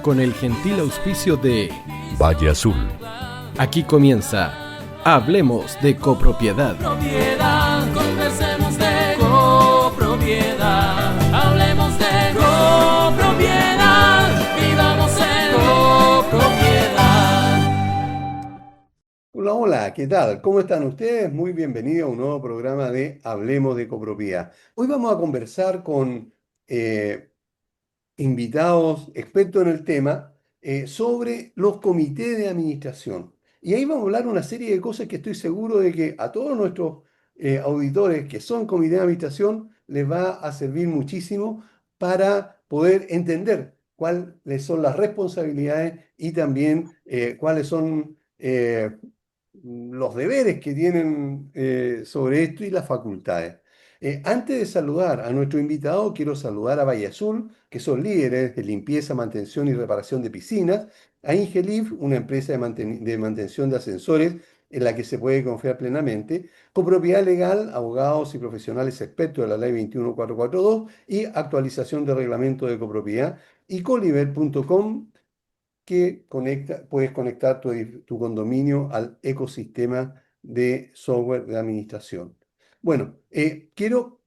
con el gentil auspicio de Valle Azul. Aquí comienza Hablemos de Copropiedad. Propiedad, conversemos de copropiedad. Hablemos de copropiedad, vivamos en copropiedad. Hola, hola, ¿qué tal? ¿Cómo están ustedes? Muy bienvenidos a un nuevo programa de Hablemos de Copropiedad. Hoy vamos a conversar con invitados expertos en el tema sobre los comités de administración. Y ahí vamos a hablar una serie de cosas que estoy seguro de que a todos nuestros auditores que son comités de administración les va a servir muchísimo para poder entender cuáles son las responsabilidades y también cuáles son los deberes que tienen sobre esto y las facultades. Antes de saludar a nuestro invitado, quiero saludar a Valle Azul, que son líderes de limpieza, mantención y reparación de piscinas, a Ingelif, una empresa de mantención de ascensores en la que se puede confiar plenamente, Copropiedad Legal, abogados y profesionales expertos de la Ley 21442 y actualización de reglamento de copropiedad, y Coliver.com, que puedes conectar tu condominio al ecosistema de software de administración. Bueno, quiero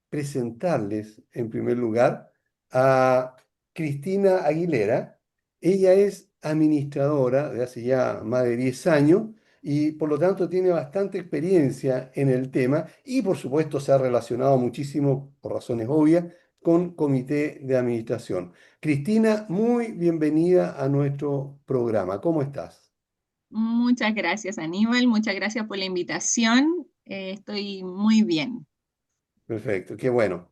presentarles en primer lugar a Cristina Aguilera. Ella es administradora de hace ya más de 10 años y por lo tanto tiene bastante experiencia en el tema y por supuesto se ha relacionado muchísimo, por razones obvias, con comité de administración. Cristina, muy bienvenida a nuestro programa. ¿Cómo estás? Muchas gracias, Aníbal. Muchas gracias por la invitación. Estoy muy bien. Perfecto, qué bueno.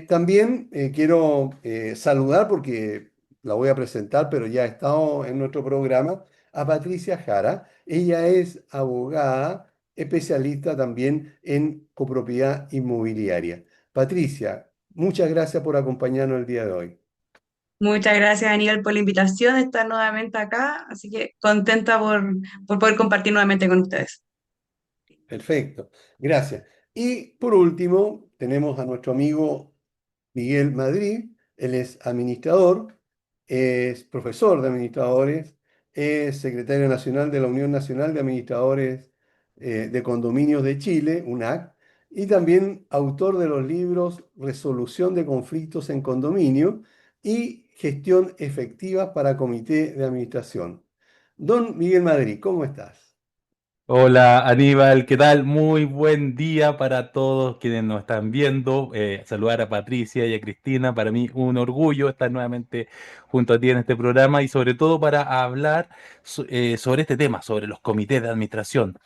También quiero saludar, porque la voy a presentar, pero ya ha estado en nuestro programa, a Patricia Jara. Ella es abogada, especialista también en copropiedad inmobiliaria. Patricia, muchas gracias por acompañarnos el día de hoy. Muchas gracias, Aníbal, por la invitación de estar nuevamente acá, así que contenta por poder compartir nuevamente con ustedes. Perfecto, gracias. Y por último, tenemos a nuestro amigo Miguel Madrid. Él es administrador, es profesor de administradores, es secretario nacional de la Unión Nacional de Administradores de Condominios de Chile, UNAC, y también autor de los libros Resolución de Conflictos en Condominio y Gestión Efectiva para Comité de Administración. Don Miguel Madrid, ¿cómo estás? Hola Aníbal, ¿qué tal? Muy buen día para todos quienes nos están viendo. Saludar a Patricia y a Cristina. Para mí un orgullo estar nuevamente junto a ti en este programa y sobre todo para hablar sobre este tema, sobre los comités de administración.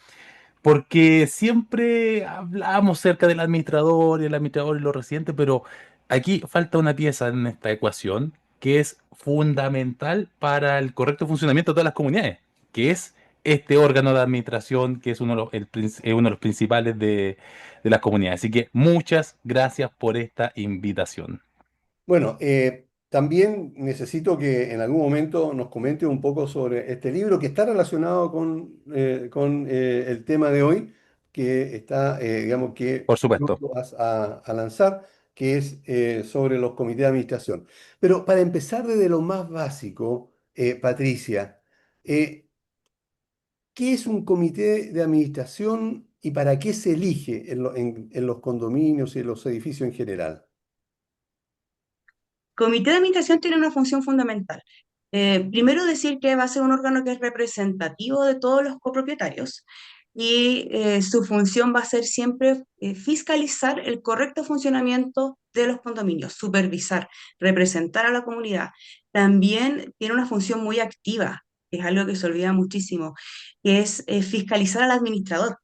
Porque siempre hablamos cerca del administrador y los residentes, pero aquí falta una pieza en esta ecuación que es fundamental para el correcto funcionamiento de todas las comunidades, que es este órgano de administración que es uno de los principales de las comunidades. Así que muchas gracias por esta invitación. Bueno, también necesito que en algún momento nos comente un poco sobre este libro que está relacionado con el tema de hoy, que está, digamos, que Por tú supuesto. lo vas a lanzar, que es sobre los comités de administración. Pero para empezar desde lo más básico, Patricia, eh, ¿qué es un comité de administración y para qué se elige en los condominios y en los edificios en general? Comité de Administración tiene una función fundamental. Primero decir que va a ser un órgano que es representativo de todos los copropietarios y su función va a ser siempre fiscalizar el correcto funcionamiento de los condominios, supervisar, representar a la comunidad. También tiene una función muy activa, que es algo que se olvida muchísimo, que es fiscalizar al administrador.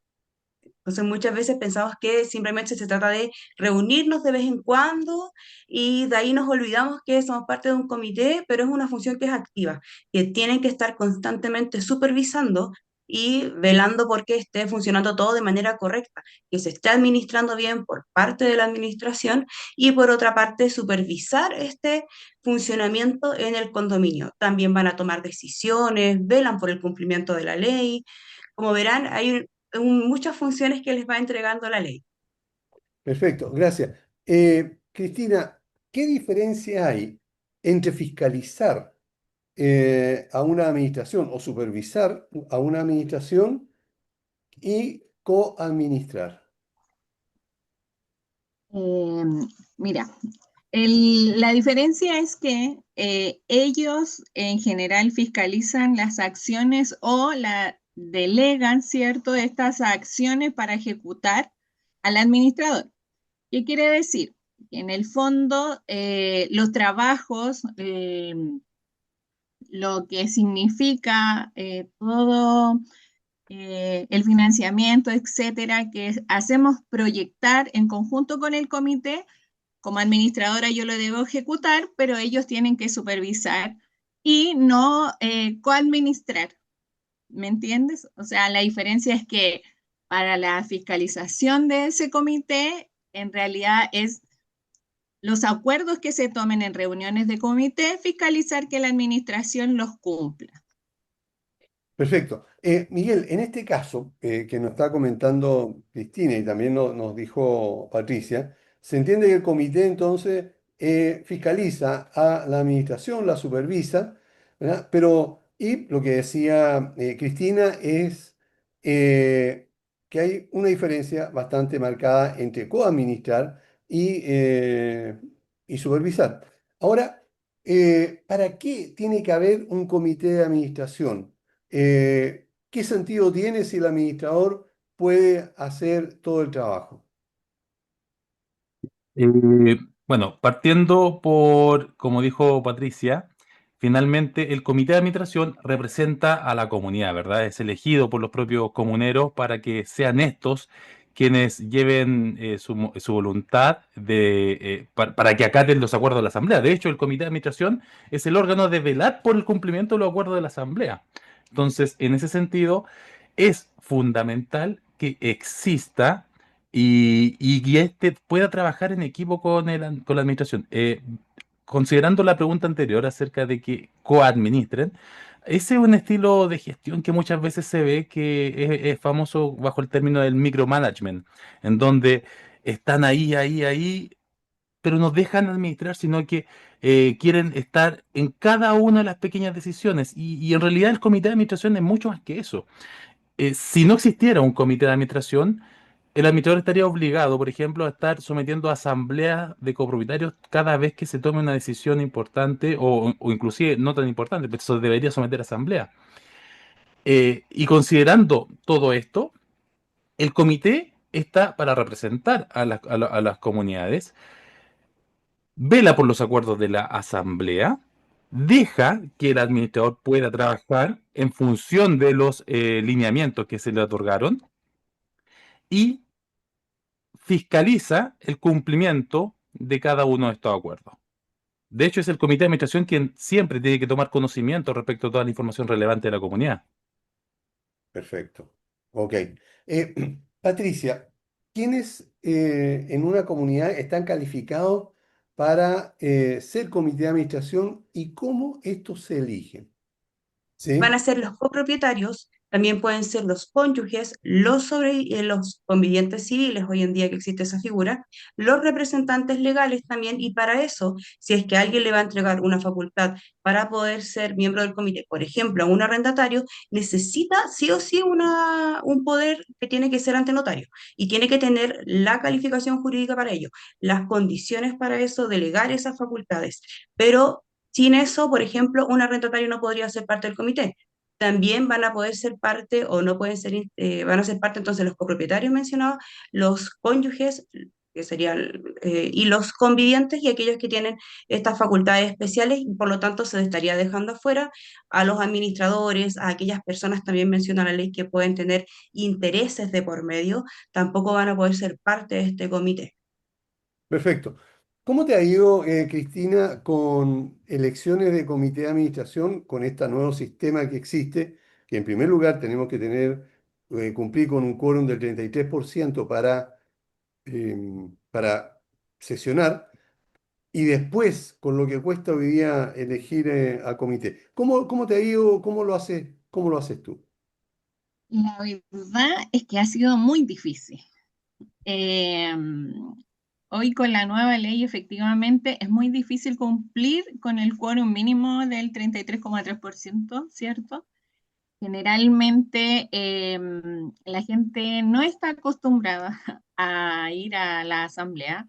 Entonces muchas veces pensamos que simplemente se trata de reunirnos de vez en cuando y de ahí nos olvidamos que somos parte de un comité, pero es una función que es activa, que tienen que estar constantemente supervisando y velando por que esté funcionando todo de manera correcta, que se esté administrando bien por parte de la administración y por otra parte supervisar este funcionamiento en el condominio. También van a tomar decisiones, velan por el cumplimiento de la ley. Como verán, hay muchas funciones que les va entregando la ley. Perfecto, gracias. Cristina, ¿qué diferencia hay entre fiscalizar a una administración o supervisar a una administración y coadministrar? Eh, Mira, la diferencia es que ellos en general fiscalizan las acciones o la delegan, ¿cierto?, estas acciones para ejecutar al administrador. ¿Qué quiere decir? Que en el fondo, los trabajos, lo que significa todo el financiamiento, etcétera, que hacemos proyectar en conjunto con el comité. Como administradora yo lo debo ejecutar, pero ellos tienen que supervisar y no coadministrar. ¿Me entiendes? O sea, la diferencia es que para la fiscalización de ese comité, en realidad es los acuerdos que se tomen en reuniones de comité, fiscalizar que la administración los cumpla. Perfecto. Miguel, en este caso que nos está comentando Cristina y también nos dijo Patricia, se entiende que el comité entonces fiscaliza a la administración, la supervisa, ¿verdad? Pero, y lo que decía Cristina es que hay una diferencia bastante marcada entre coadministrar y supervisar. Ahora, ¿para qué tiene que haber un comité de administración? ¿Qué sentido tiene si el administrador puede hacer todo el trabajo? Eh, bueno, partiendo por, como dijo Patricia, finalmente el comité de administración representa a la comunidad, ¿verdad? Es elegido por los propios comuneros para que sean estos quienes lleven su voluntad para que acaten los acuerdos de la Asamblea. De hecho, el comité de administración es el órgano de velar por el cumplimiento de los acuerdos de la Asamblea. Entonces, en ese sentido, es fundamental que exista y que este pueda trabajar en equipo con la administración. Considerando la pregunta anterior acerca de que coadministren, ese es un estilo de gestión que muchas veces se ve que es famoso bajo el término del micromanagement, en donde están ahí, pero no dejan administrar, sino que quieren estar en cada una de las pequeñas decisiones. Y en realidad el comité de administración es mucho más que eso. Si no existiera un comité de administración, el administrador estaría obligado, por ejemplo, a estar sometiendo a asambleas de copropietarios cada vez que se tome una decisión importante o inclusive no tan importante, pero eso debería someter a asamblea. Y considerando todo esto, el comité está para representar a las comunidades, vela por los acuerdos de la asamblea, deja que el administrador pueda trabajar en función de los lineamientos que se le otorgaron y fiscaliza el cumplimiento de cada uno de estos acuerdos. De hecho, es el comité de administración quien siempre tiene que tomar conocimiento respecto a toda la información relevante de la comunidad. Perfecto. Ok. Patricia, ¿quiénes en una comunidad están calificados para ser comité de administración y cómo estos se eligen? Van ¿Sí? a ser los copropietarios, también pueden ser los cónyuges, los convivientes civiles, hoy en día que existe esa figura, los representantes legales también, y para eso, si es que alguien le va a entregar una facultad para poder ser miembro del comité, por ejemplo, a un arrendatario, necesita sí o sí un poder que tiene que ser ante notario y tiene que tener la calificación jurídica para ello, las condiciones para eso, delegar esas facultades, pero sin eso, por ejemplo, un arrendatario no podría ser parte del comité. También van a poder ser parte o no pueden ser, van a ser parte entonces los copropietarios mencionados, los cónyuges, que serían, y los convivientes y aquellos que tienen estas facultades especiales y por lo tanto se estaría dejando afuera a los administradores, a aquellas personas también menciona la ley que pueden tener intereses de por medio, tampoco van a poder ser parte de este comité. Perfecto. ¿Cómo te ha ido, Cristina, con elecciones de comité de administración, con este nuevo sistema que existe? Que en primer lugar tenemos que cumplir con un quórum del 33% para sesionar, y después con lo que cuesta hoy día elegir al comité. ¿Cómo te ha ido? Cómo lo haces tú? La verdad es que ha sido muy difícil. Eh, hoy con la nueva ley efectivamente es muy difícil cumplir con el quórum mínimo del 33,3%, ¿cierto? Generalmente la gente no está acostumbrada a ir a la asamblea,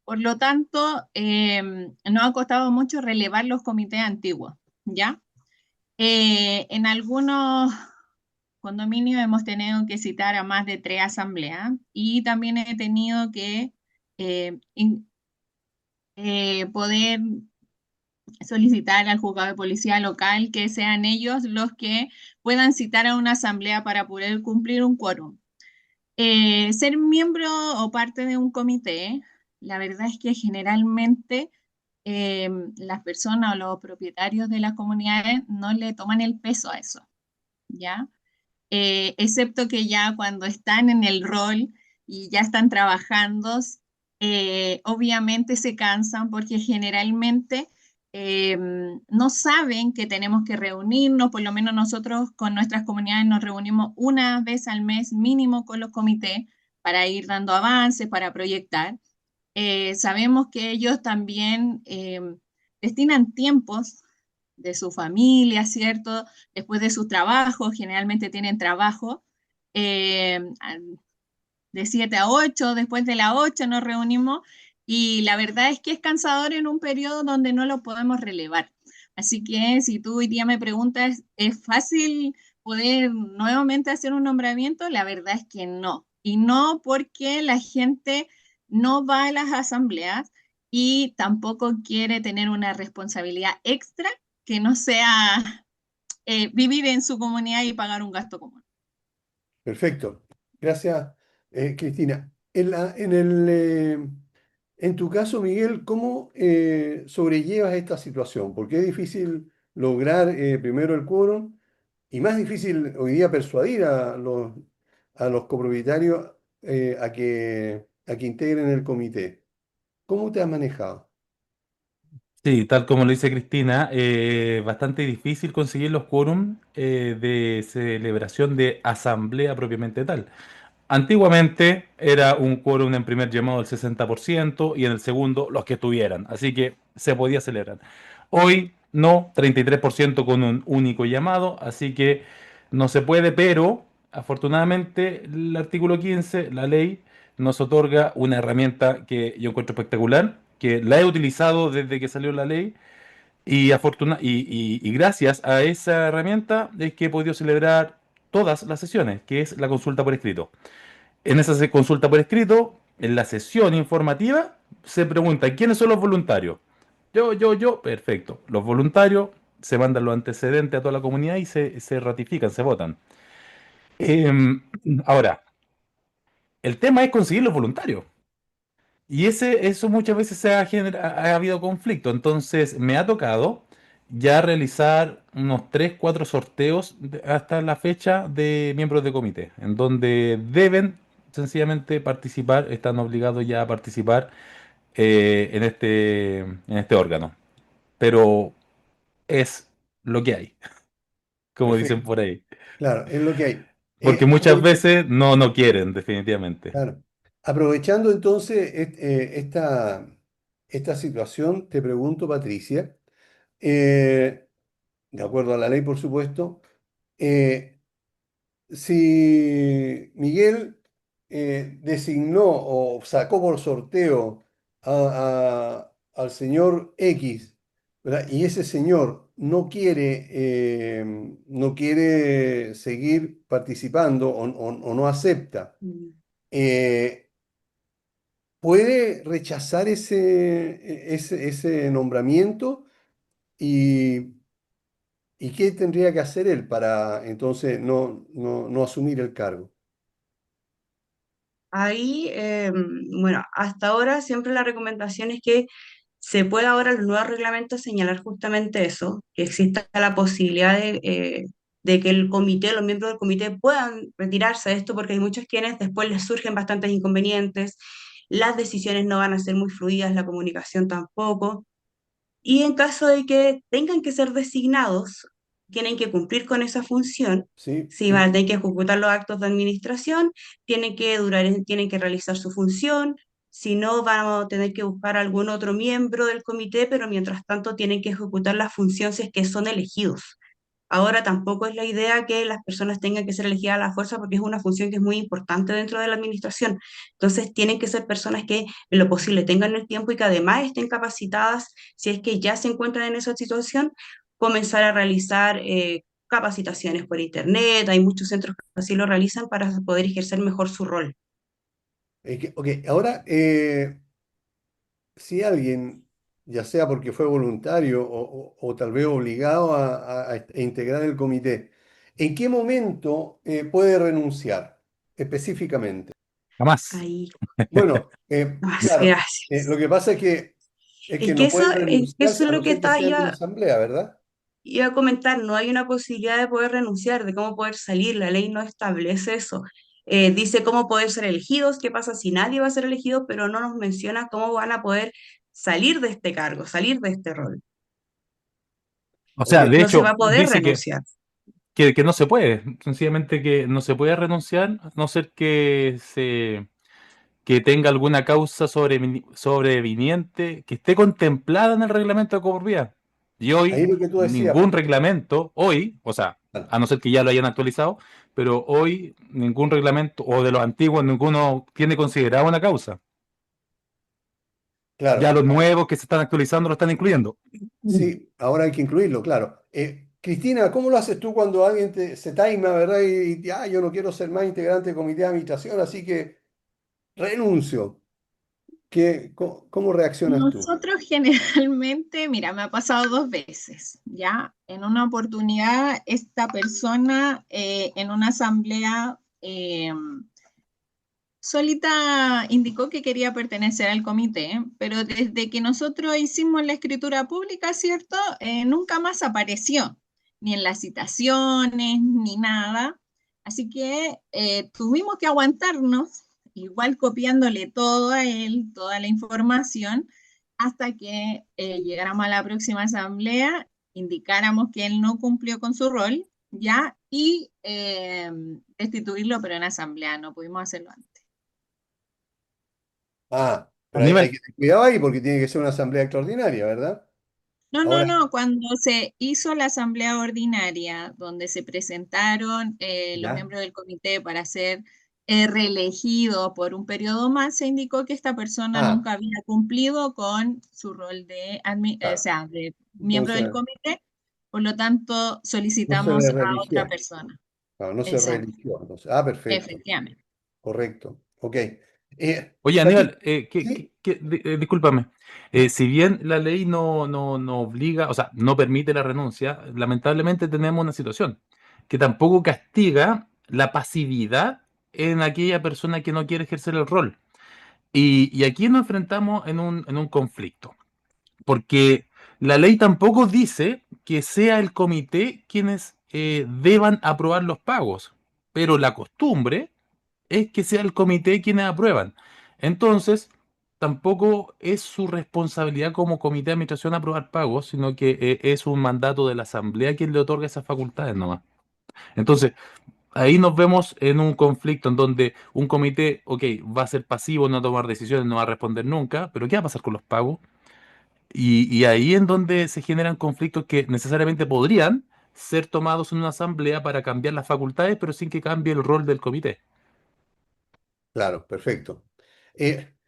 por lo tanto nos ha costado mucho relevar los comités antiguos, ¿ya? En algunos condominios hemos tenido que citar a más de 3 asambleas y también he tenido que poder solicitar al juzgado de policía local que sean ellos los que puedan citar a una asamblea para poder cumplir un quórum. Ser miembro o parte de un comité, la verdad es que generalmente las personas o los propietarios de las comunidades no le toman el peso a eso, ¿ya? Excepto que ya cuando están en el rol y ya están trabajando, obviamente se cansan porque generalmente no saben que tenemos que reunirnos, por lo menos nosotros con nuestras comunidades nos reunimos una vez al mes mínimo con los comités para ir dando avances, para proyectar. Sabemos que ellos también destinan tiempos de su familia, ¿cierto? Después de su trabajo, generalmente tienen trabajo eh, de 7 a 8, después de las 8 nos reunimos y la verdad es que es cansador en un periodo donde no lo podemos relevar. Así que si tú hoy día me preguntas, ¿es fácil poder nuevamente hacer un nombramiento? La verdad es que no. Y no porque la gente no va a las asambleas y tampoco quiere tener una responsabilidad extra que no sea vivir en su comunidad y pagar un gasto común. Perfecto. Gracias, Cristina. En tu caso, Miguel, ¿cómo sobrellevas esta situación? Porque es difícil lograr primero el quórum y más difícil hoy día persuadir a los copropietarios a que integren el comité. ¿Cómo te has manejado? Sí, tal como lo dice Cristina, bastante difícil conseguir los quórum de celebración de asamblea propiamente tal. Antiguamente era un quórum en primer llamado del 60% y en el segundo los que estuvieran, así que se podía celebrar. Hoy no, 33% con un único llamado, así que no se puede, pero afortunadamente el artículo 15, la ley, nos otorga una herramienta que yo encuentro espectacular, que la he utilizado desde que salió la ley y gracias a esa herramienta es que he podido celebrar todas las sesiones, que es la consulta por escrito. En esa consulta por escrito, en la sesión informativa, se pregunta quiénes son los voluntarios. Yo, perfecto. Los voluntarios se mandan los antecedentes a toda la comunidad y se ratifican, se votan. Em, Ahora, el tema es conseguir los voluntarios. Y eso muchas veces ha habido conflicto. Entonces, me ha tocado ya realizar unos 3 4 sorteos hasta la fecha de miembros de comité, en donde deben sencillamente participar, están obligados ya a participar en este órgano. Pero es lo que hay, como dicen Perfecto. por ahí. Claro, es lo que hay. Porque muchas veces no quieren, definitivamente. Claro. Aprovechando entonces esta situación, te pregunto, Patricia, eh, de acuerdo a la ley, por supuesto, eh, si Miguel designó o sacó por sorteo al señor X, ¿verdad? Y ese señor no quiere seguir participando o no acepta. Mm. eh, Puede rechazar ese nombramiento y, y qué tendría que hacer él para entonces no asumir el cargo. Ahí, bueno, hasta ahora siempre la recomendación es que se pueda ahora en los nuevos reglamentos señalar justamente eso, que exista la posibilidad de que el comité, los miembros del comité puedan retirarse de esto, porque hay muchos quienes después les surgen bastantes inconvenientes, las decisiones no van a ser muy fluidas, la comunicación tampoco. Y en caso de que tengan que ser designados, tienen que cumplir con esa función. ¿Sí? Si van a tener que ejecutar los actos de administración, tienen que realizar su función, Si no, vamos a tener que buscar algún otro miembro del comité, pero mientras tanto tienen que ejecutar las funciones si es que son elegidos. Ahora tampoco es la idea que las personas tengan que ser elegidas a la fuerza porque es una función que es muy importante dentro de la administración. Entonces tienen que ser personas que en lo posible tengan el tiempo y que además estén capacitadas, si es que ya se encuentran en esa situación, comenzar a realizar capacitaciones por internet. Hay muchos centros que así lo realizan para poder ejercer mejor su rol. Ok, ahora, si alguien, ya sea porque fue voluntario o tal vez obligado a integrar el comité, ¿en qué momento puede renunciar específicamente? Jamás. Ahí, Bueno, claro, gracias. lo que pasa es que Es que no puede renunciar eso es a lo no que ser que está, sea en una asamblea, ¿verdad? iba a comentar, no hay una posibilidad de poder renunciar, de cómo poder salir, la ley no establece eso. Dice cómo poder ser elegidos, qué pasa si nadie va a ser elegido, pero no nos menciona cómo van a poder salir de este cargo, salir de este rol. O Ok, sea, de No se va hecho, a poder dice renunciar. que no se puede, sencillamente que no se puede renunciar, a no ser que tenga alguna causa sobreviniente que esté contemplada en el reglamento de copropiedad. Y ahí hoy, lo que tú decías, ningún reglamento, hoy, o sea, claro, a no ser que ya lo hayan actualizado, pero hoy ningún reglamento, o de los antiguos, ninguno tiene considerada una causa. Ya claro, los nuevos que se están actualizando lo están incluyendo. sí, ahora hay que incluirlo, claro. Cristina, ¿cómo lo haces tú cuando alguien se taima, ¿verdad? Yo no quiero ser más integrante del comité de administración, así que renuncio. ¿Cómo reaccionas tú? Nosotros generalmente, mira, me ha pasado dos veces, ¿ya? En una oportunidad, esta persona en una asamblea solita indicó que quería pertenecer al comité, pero desde que nosotros hicimos la escritura pública, ¿cierto? Nunca más apareció, ni en las citaciones, ni nada. Así que tuvimos que aguantarnos, igual copiándole todo a él, toda la información, hasta que llegáramos a la próxima asamblea, indicáramos que él no cumplió con su rol, ¿ya? Y destituirlo, pero en asamblea, no pudimos hacerlo antes. Ah, pero hay Aníbal, que tener cuidado ahí porque tiene que ser una asamblea extraordinaria, ¿verdad? No, no, Ahora, no, cuando se hizo la asamblea ordinaria, donde se presentaron los ya. miembros del comité para ser reelegidos por un periodo más, se indicó que esta persona Ah, nunca había cumplido con su rol de, o claro. sea, de miembro del Entonces, comité, por lo tanto no se le solicitamos a otra religió. persona. Claro, no se Exacto, religió. Entonces, ah, perfecto. efectivamente. Correcto. Ok. oye, Patricia, Aníbal, sí, discúlpame. Si bien la ley no obliga, o sea, no permite la renuncia, lamentablemente tenemos una situación que tampoco castiga la pasividad en aquella persona que no quiere ejercer el rol. Y aquí nos enfrentamos en un conflicto, porque la ley tampoco dice que sea el comité quienes deban aprobar los pagos, pero la costumbre es que sea el comité quienes aprueban. Entonces, tampoco es su responsabilidad como comité de administración aprobar pagos, sino que es un mandato de la asamblea quien le otorga esas facultades nomás. Entonces, ahí nos vemos en un conflicto en donde un comité, ok, va a ser pasivo, no va a tomar decisiones, no va a responder nunca, pero ¿qué va a pasar con los pagos? Y ahí en donde se generan conflictos que necesariamente podrían ser tomados en una asamblea para cambiar las facultades, pero sin que cambie el rol del comité. claro, perfecto.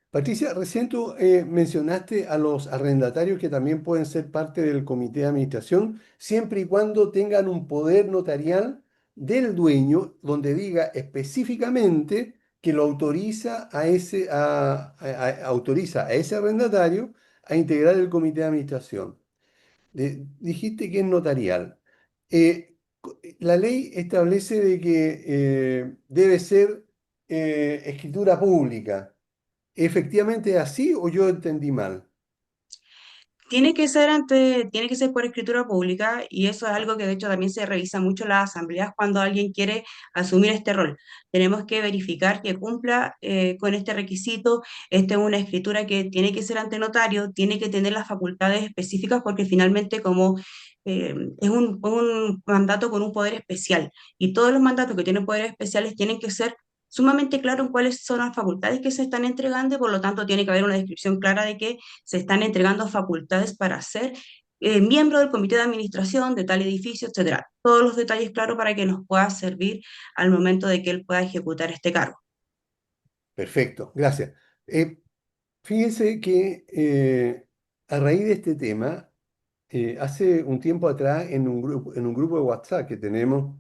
Patricia, recién tú mencionaste a los arrendatarios que también pueden ser parte del comité de administración, siempre y cuando tengan un poder notarial del dueño, donde diga específicamente que lo autoriza autoriza a ese arrendatario a integrar el comité de administración. Dijiste que es notarial. La ley establece de que debe ser escritura pública. ¿Efectivamente es así o yo entendí mal? Tiene que ser por escritura pública y eso es algo que de hecho también se revisa mucho en las asambleas cuando alguien quiere asumir este rol. Tenemos que verificar que cumpla con este requisito. Esta es una escritura que tiene que ser ante notario, tiene que tener las facultades específicas porque finalmente como es un mandato con un poder especial y todos los mandatos que tienen poderes especiales tienen que ser sumamente claro en cuáles son las facultades que se están entregando y por lo tanto tiene que haber una descripción clara de que se están entregando facultades para ser miembro del comité de administración de tal edificio, etcétera. Todos los detalles claros para que nos pueda servir al momento de que él pueda ejecutar este cargo. Perfecto, gracias. Fíjense que a raíz de este tema, hace un tiempo atrás en un grupo de WhatsApp que tenemos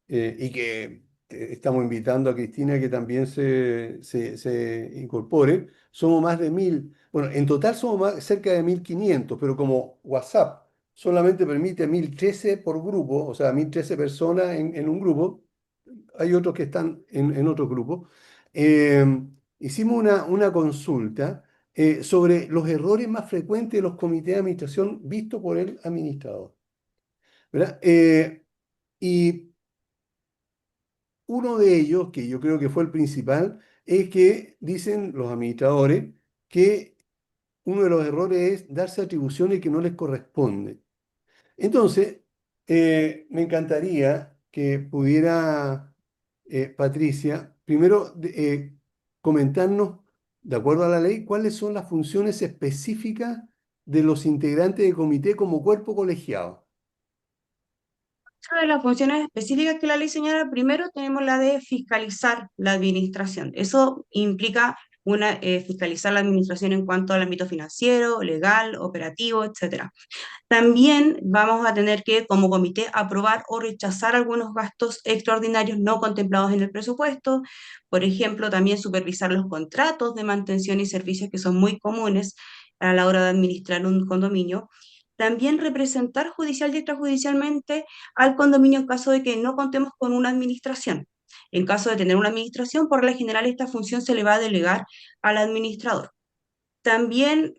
y que estamos invitando a Cristina que también se incorpore, somos más de 1000, bueno, en total somos cerca de 1500, pero como WhatsApp solamente permite 1013 por grupo, o sea, 1013 personas en un grupo, hay otros que están en otros grupos. Eh, Hicimos una consulta sobre los errores más frecuentes de los comités de administración vistos por el administrador, ¿verdad? Y uno de ellos, que yo creo que fue el principal, es que dicen los administradores que uno de los errores es darse atribuciones que no les corresponden. Entonces, me encantaría que pudiera, Patricia, primero comentarnos, de acuerdo a la ley, cuáles son las funciones específicas de los integrantes del comité como cuerpo colegiado. Otra de las funciones específicas que la ley señala, primero tenemos la de fiscalizar la administración. Eso implica fiscalizar la administración en cuanto al ámbito financiero, legal, operativo, etcétera. También vamos a tener que, como comité, aprobar o rechazar algunos gastos extraordinarios no contemplados en el presupuesto. Por ejemplo, también supervisar los contratos de mantención y servicios que son muy comunes a la hora de administrar un condominio. También representar judicial y extrajudicialmente al condominio en caso de que no contemos con una administración. En caso de tener una administración, por regla general, esta función se le va a delegar al administrador. También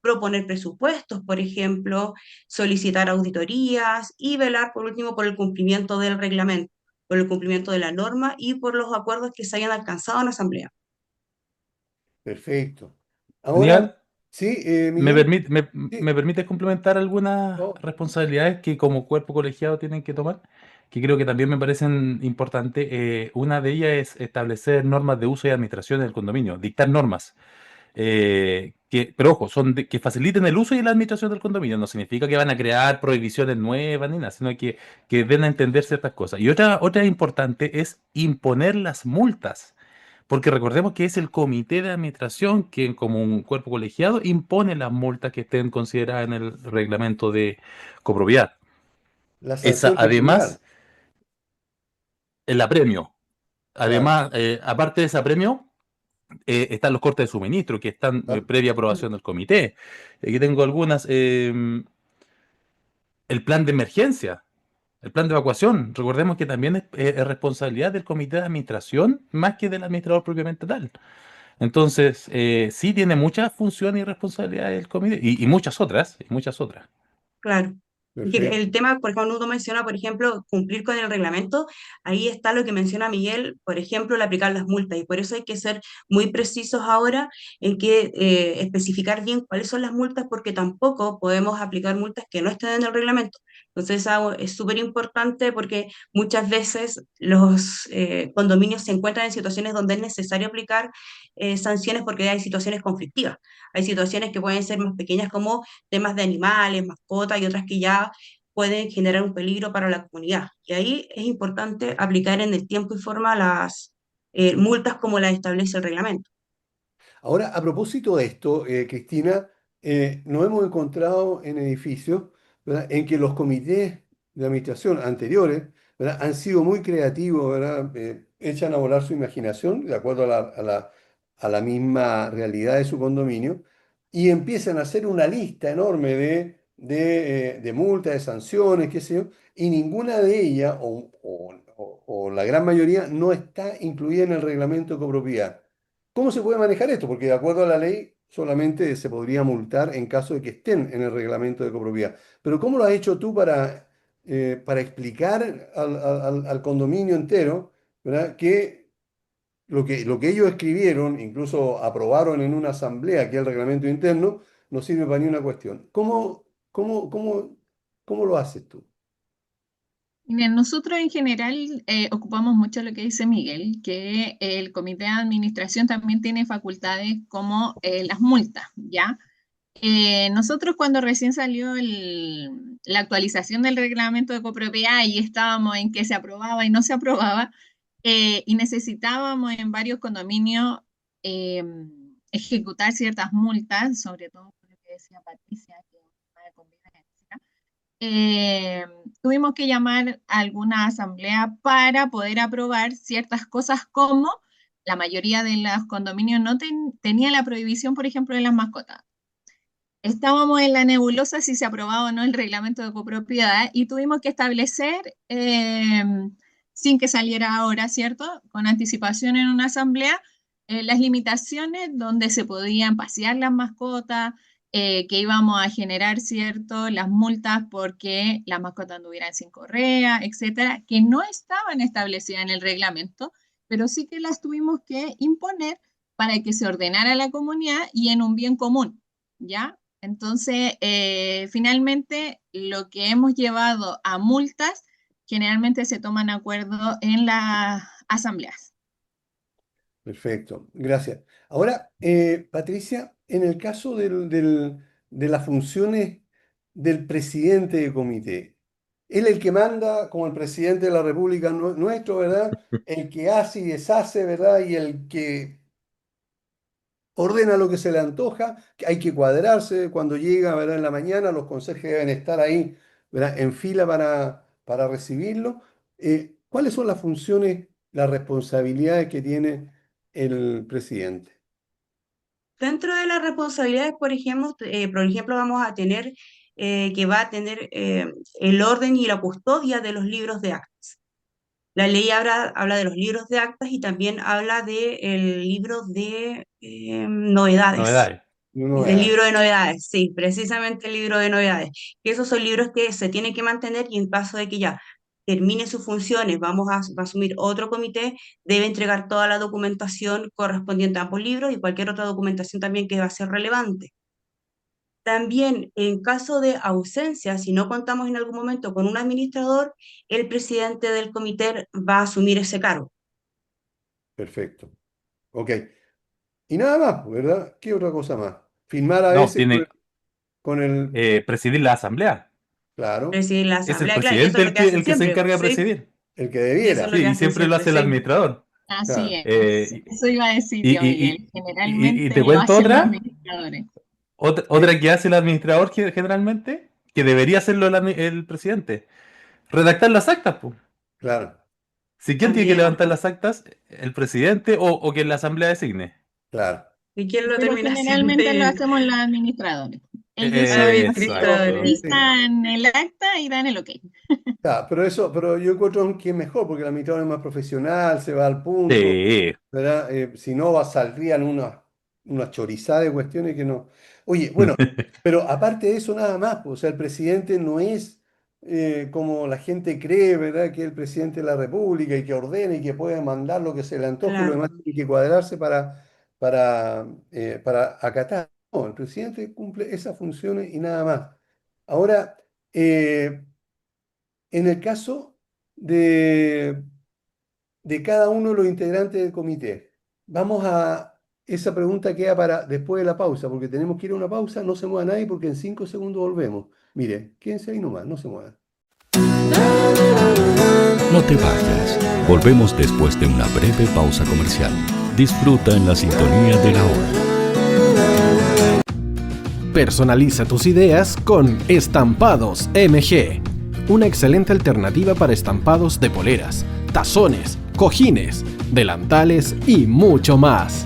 proponer presupuestos, por ejemplo, solicitar auditorías y velar, por último, por el cumplimiento del reglamento, por el cumplimiento de la norma y por los acuerdos que se hayan alcanzado en la Asamblea. Perfecto. Ahora, Aníbal, sí, ¿me Miguel, permite, me, sí, me permites complementar algunas no, responsabilidades que como cuerpo colegiado tienen que tomar? Que creo que también me parecen importantes. Una de ellas es establecer normas de uso y administración del condominio, dictar normas. Pero ojo, que faciliten el uso y la administración del condominio. No significa que van a crear prohibiciones nuevas ni nada, sino que den a entender ciertas cosas. Y otra importante es imponer las multas. Porque recordemos que es el comité de administración quien, como un cuerpo colegiado, impone las multas que estén consideradas en el reglamento de copropiedad. la Esa, sanción además, pecuniaria, el apremio. claro. Además, aparte de ese apremio, están los cortes de suministro que están Ah, previa aprobación del comité. Aquí tengo algunas. El plan de emergencia, el plan de evacuación. Recordemos que también es responsabilidad del comité de administración más que del administrador propiamente tal. Entonces, sí tiene muchas funciones y responsabilidades el comité y muchas otras, y muchas otras. Claro. Y que perfecto. el tema, por cuando uno menciona, por ejemplo, cumplir con el reglamento, ahí está lo que menciona Miguel, por ejemplo, el aplicar las multas. Y por eso hay que ser muy precisos ahora en que especificar bien cuáles son las multas, porque tampoco podemos aplicar multas que no estén en el reglamento. Entonces, es súper importante porque muchas veces los condominios se encuentran en situaciones donde es necesario aplicar sanciones porque hay situaciones conflictivas. Hay situaciones que pueden ser más pequeñas como temas de animales, mascotas y otras que ya pueden generar un peligro para la comunidad. Y ahí es importante aplicar en el tiempo y forma las multas como las establece el reglamento. Ahora, a propósito de esto, Cristina, nos hemos encontrado en edificios, ¿verdad?, en que los comités de administración anteriores, ¿verdad?, han sido muy creativos, ¿verdad?, echan a volar su imaginación de acuerdo a la misma realidad de su condominio y empiezan a hacer una lista enorme de multas, de sanciones, qué sé yo, y ninguna de ellas, o la gran mayoría, no está incluida en el reglamento de copropiedad. ¿Cómo se puede manejar esto? Porque de acuerdo a la ley solamente se podría multar en caso de que estén en el reglamento de copropiedad. Pero ¿cómo lo has hecho tú para explicar al condominio entero, ¿verdad?, que lo que ellos escribieron, incluso aprobaron en una asamblea, que es el reglamento interno, no sirve para ni una cuestión? ¿Cómo lo haces tú? Miren, nosotros en general ocupamos mucho lo que dice Miguel, que el comité de administración también tiene facultades como las multas, ¿ya? Nosotros cuando recién salió la actualización del reglamento de copropiedad y estábamos en que se aprobaba y no se aprobaba, y necesitábamos en varios condominios ejecutar ciertas multas, sobre todo por lo que decía Patricia, que es un tema de convivencia. Tuvimos que llamar a alguna asamblea para poder aprobar ciertas cosas como la mayoría de los condominios no tenía la prohibición, por ejemplo, de las mascotas. Estábamos en la nebulosa si se aprobaba o no el reglamento de copropiedad y tuvimos que establecer, sin que saliera ahora, ¿cierto?, con anticipación en una asamblea, las limitaciones donde se podían pasear las mascotas, que íbamos a generar, ¿cierto?, las multas porque las mascotas anduvieran sin correa, etcétera, que no estaban establecidas en el reglamento, pero sí que las tuvimos que imponer para que se ordenara la comunidad y en un bien común, ¿ya? Entonces, finalmente, lo que hemos llevado a multas generalmente se toman acuerdos en las asambleas. Perfecto, gracias. Ahora, Patricia, en el caso de las funciones del presidente de comité, él el que manda como el presidente de la República nuestro, ¿verdad? El que hace y deshace, ¿verdad? Y el que ordena lo que se le antoja, que hay que cuadrarse cuando llega, ¿verdad? En la mañana, los conserjes deben estar ahí, ¿verdad? En fila para recibirlo. ¿Cuáles son las funciones, las responsabilidades que tiene el presidente? Dentro de las responsabilidades, por ejemplo, vamos a tener que va a tener el orden y la custodia de los libros de actas. La ley habla de los libros de actas y también habla del libro de novedades. Novedades. El libro de novedades, sí, precisamente el libro de novedades. Que esos son libros que se tienen que mantener y en caso de que ya termine sus funciones, va a asumir otro comité, debe entregar toda la documentación correspondiente a ambos libros y cualquier otra documentación también que va a ser relevante. También, en caso de ausencia, si no contamos en algún momento con un administrador, el presidente del comité va a asumir ese cargo. Perfecto. Ok. Y nada más, ¿verdad? ¿Qué otra cosa más? Firmar a No, veces tiene con el... presidir la asamblea. Claro, Presidir la Es el asamblea, claro, y eso presidente es lo que hacen el que se siempre, encarga de sí, presidir. el que y eso debiera. es lo Sí, que y hacen siempre lo hace el sí. administrador. Así Claro. es, Eh, eso iba a decir y, yo, y, Miguel. y, y Generalmente te lo cuento hacen los otra, administradores. otra que hace el administrador generalmente, que debería hacerlo el presidente. Redactar las actas, pues. Claro, Si quién tiene que También, levantar las actas, el presidente o que la asamblea designe. claro. ¿y quién lo Pero termina generalmente lo haciendo? hacemos los administradores. Ellos Los son los que administradores. Sí. dictan el acta y dan el ok. Claro, pero yo encuentro que es mejor porque el administrador es más profesional, se va al punto, Sí. ¿verdad? Si no, saldrían unas chorizadas de cuestiones que no. Oye, bueno, pero aparte de eso, nada más, pues, o sea, el presidente no es como la gente cree, ¿verdad? Que es el presidente de la República y que ordena y que puede mandar lo que se le antoje y lo Claro. demás tiene que cuadrarse para acatar. No, el presidente cumple esas funciones y nada más. Ahora, en el caso de cada uno de los integrantes del comité, vamos a... Esa pregunta queda para después de la pausa, porque tenemos que ir a una pausa, no se mueva nadie porque en 5 segundos volvemos. Mire, quédense ahí nomás, no se muevan. No te vayas. Volvemos después de una breve pausa comercial. Disfruta en la sintonía de la hora. Personaliza tus ideas con Estampados MG. Una excelente alternativa para estampados de poleras, tazones, cojines, delantales y mucho más.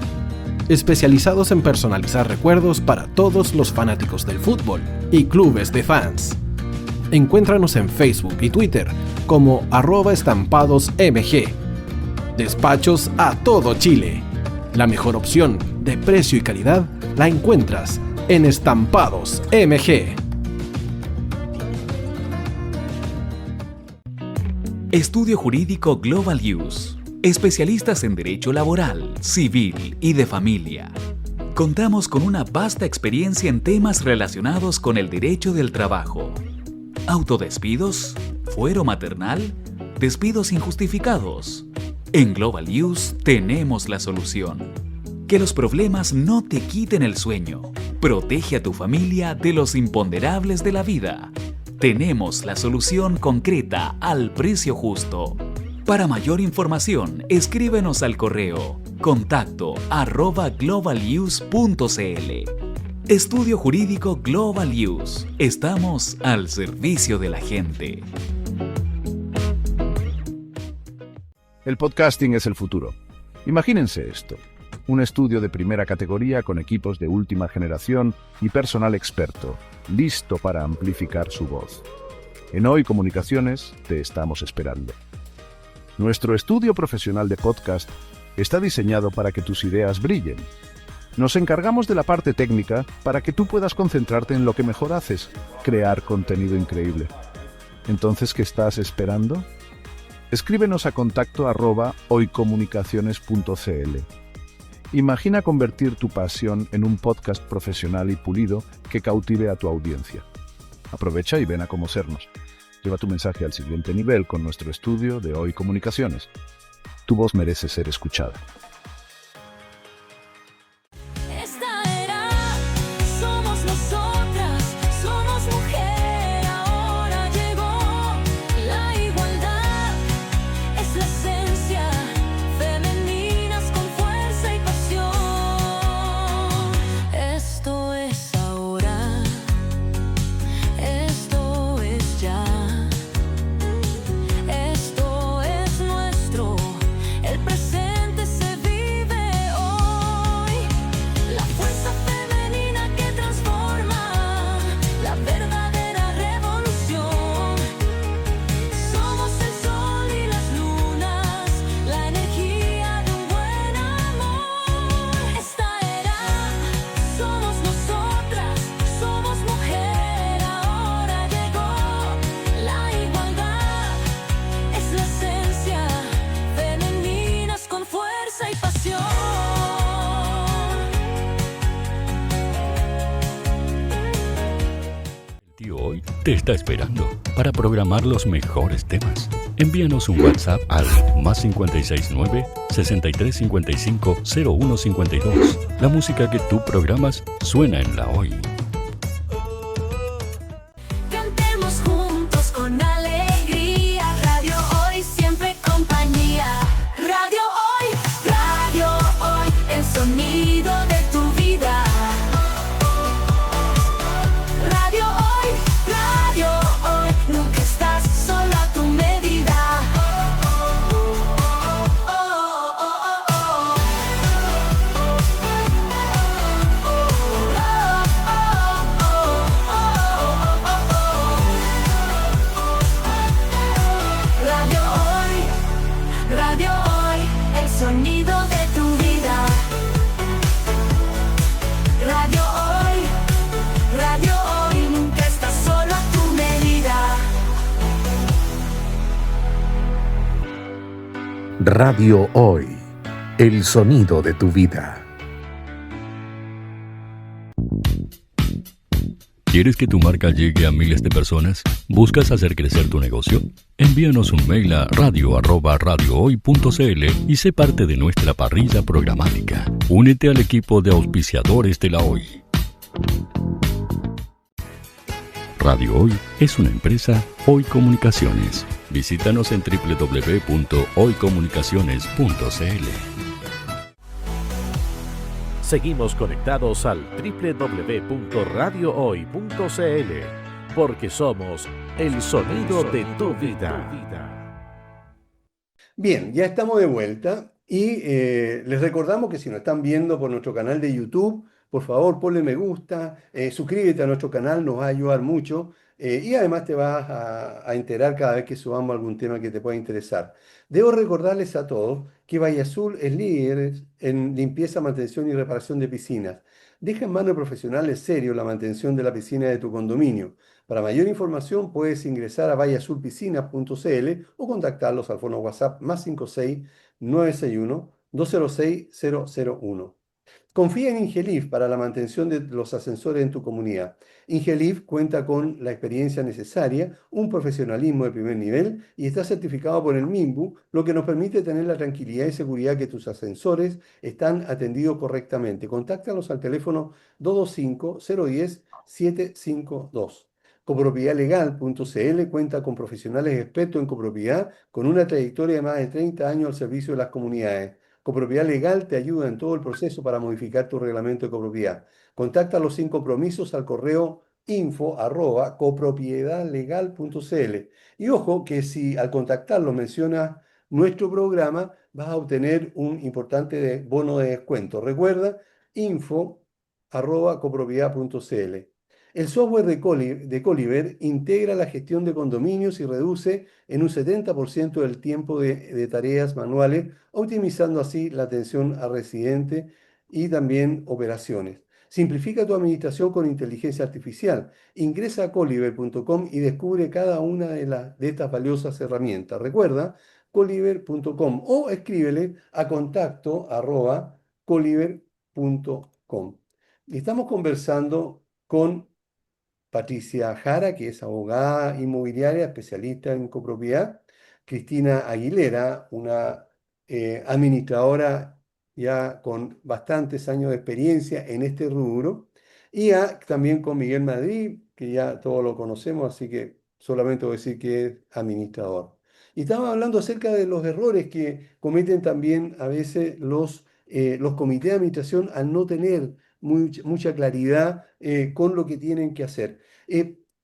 Especializados en personalizar recuerdos para todos los fanáticos del fútbol y clubes de fans. Encuéntranos en Facebook y Twitter como @estampadosmg. Despachos a todo Chile. La mejor opción de precio y calidad la encuentras en Estampados MG. Estudio Jurídico Global Use. Especialistas en Derecho Laboral, Civil y de Familia. Contamos con una vasta experiencia en temas relacionados con el derecho del trabajo. ¿Autodespidos? ¿Fuero maternal? ¿Despidos injustificados? En Global Use tenemos la solución. Que los problemas no te quiten el sueño. Protege a tu familia de los imponderables de la vida. Tenemos la solución concreta al precio justo. Para mayor información, escríbenos al correo contacto@globaluse.cl. Estudio Jurídico Global Use. Estamos al servicio de la gente. El podcasting es el futuro. Imagínense esto: un estudio de primera categoría con equipos de última generación y personal experto, listo para amplificar su voz. En Hoy Comunicaciones te estamos esperando. Nuestro estudio profesional de podcast está diseñado para que tus ideas brillen. Nos encargamos de la parte técnica para que tú puedas concentrarte en lo que mejor haces, crear contenido increíble. Entonces, ¿qué estás esperando? Escríbenos a contacto@hoycomunicaciones.cl. Imagina convertir tu pasión en un podcast profesional y pulido que cautive a tu audiencia. Aprovecha y ven a conocernos. Lleva tu mensaje al siguiente nivel con nuestro estudio de Hoy Comunicaciones. Tu voz merece ser escuchada. Esta era, somos nosotras, somos mujer, ahora llegó la igualdad, es la esencia, femeninas con fuerza y pasión. Esto es ahora, esto es ya, esto es nuestro, el presente se vive hoy. La fuerza femenina que transforma, la verdadera revolución. Somos el sol y las lunas, la energía de un buen amor. Esta era, somos nosotras, somos mujer, ahora llegó la igualdad, es la esencia, femeninas con fuerza y pasión. Tío Hoy te está esperando para programar los mejores temas. Envíanos un WhatsApp al +569 6355 0152. La música que tú programas suena en la Hoy. Cantemos juntos con alegría, Radio Hoy siempre compañía. Radio Hoy, el sonido de tu vida. Radio Hoy, nunca estás solo a tu medida. Radio Hoy, el sonido de tu vida. Radio Hoy, nunca estás solo a tu medida. Radio Hoy, el sonido de tu vida. ¿Quieres que tu marca llegue a miles de personas? ¿Buscas hacer crecer tu negocio? Envíanos un mail a radio@radiohoy.cl y sé parte de nuestra parrilla programática. Únete al equipo de auspiciadores de la Hoy. Radio Hoy es una empresa Hoy Comunicaciones. Visítanos en www.hoycomunicaciones.cl. Seguimos conectados al www.radiohoy.cl porque somos el sonido de tu vida. Bien, ya estamos de vuelta y les recordamos que si nos están viendo por nuestro canal de YouTube, por favor ponle me gusta, suscríbete a nuestro canal, nos va a ayudar mucho y además te vas a enterar cada vez que subamos algún tema que te pueda interesar. Debo recordarles a todos que Valle Azul es líder en limpieza, mantención y reparación de piscinas. Deja en manos de profesionales serios la mantención de la piscina de tu condominio. Para mayor información puedes ingresar a valleazulpiscinas.cl o contactarlos al fono WhatsApp +56 961 206 001. Confía en Ingelif para la mantención de los ascensores en tu comunidad. Ingelif cuenta con la experiencia necesaria, un profesionalismo de primer nivel y está certificado por el MIMBU, lo que nos permite tener la tranquilidad y seguridad que tus ascensores están atendidos correctamente. Contáctalos al teléfono 225-010-752. Copropiedadlegal.cl cuenta con profesionales expertos en copropiedad con una trayectoria de más de 30 años al servicio de las comunidades. Copropiedad Legal te ayuda en todo el proceso para modificar tu reglamento de copropiedad. Contáctalos sin compromisos al correo info@copropiedadlegal.cl. Y ojo que si al contactarlos mencionas nuestro programa, vas a obtener un importante bono de descuento. Recuerda, info@copropiedad.cl. El software de Coliver integra la gestión de condominios y reduce en un 70% el tiempo de tareas manuales, optimizando así la atención al residente y también operaciones. Simplifica tu administración con inteligencia artificial. Ingresa a coliver.com y descubre cada una de estas valiosas herramientas. Recuerda, coliver.com o escríbele a contacto@coliver.com. Y estamos conversando con Patricia Jara, que es abogada inmobiliaria, especialista en copropiedad. Cristina Aguilera, una administradora ya con bastantes años de experiencia en este rubro. Y también con Miguel Madrid, que ya todos lo conocemos, así que solamente voy a decir que es administrador. Y estaba hablando acerca de los errores que cometen también a veces los comités de administración al no tener mucha claridad con lo que tienen que hacer.